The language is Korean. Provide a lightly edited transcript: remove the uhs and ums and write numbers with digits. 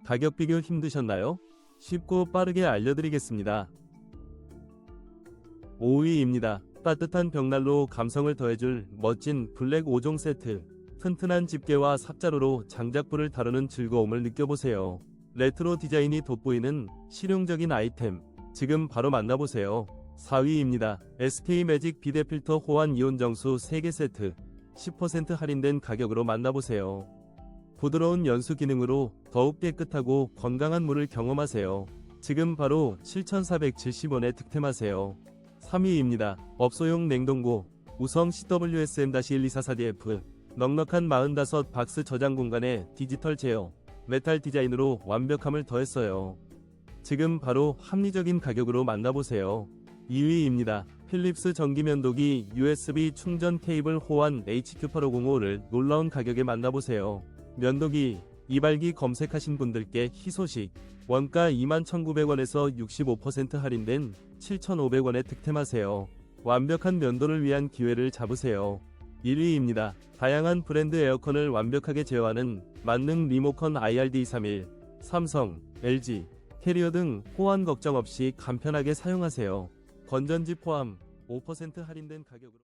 가격 비교 힘드셨나요? 쉽고 빠르게 알려드리겠습니다. 5위입니다. 따뜻한 벽난로 감성을 더해줄 멋진 블랙 5종 세트. 튼튼한 집게와 삽자루로 장작불을 다루는 즐거움을 느껴보세요. 레트로 디자인이 돋보이는 실용적인 아이템. 지금 바로 만나보세요. 4위입니다. SK 매직 비데 필터 호환 이온 정수 3개 세트. 10% 할인된 가격으로 만나보세요. 부드러운 연수 기능으로 더욱 깨끗하고 건강한 물을 경험하세요. 지금 바로 7,470원에 득템하세요. 3위입니다. 업소용 냉동고 우성 CWSM-1244DF 넉넉한 45박스 저장 공간에 디지털 제어 메탈 디자인으로 완벽함을 더했어요. 지금 바로 합리적인 가격으로 만나보세요. 2위입니다. 필립스 전기면도기 USB 충전 케이블 호환 HQ8505를 놀라운 가격에 만나보세요. 면도기, 이발기 검색하신 분들께 희소식. 원가 21,900원에서 65% 할인된 7,500원에 득템하세요. 완벽한 면도를 위한 기회를 잡으세요. 1위입니다. 다양한 브랜드 에어컨을 완벽하게 제어하는 만능 리모컨 IRD231. 삼성, LG, 캐리어 등 호환 걱정 없이 간편하게 사용하세요. 건전지 포함 5% 할인된 가격으로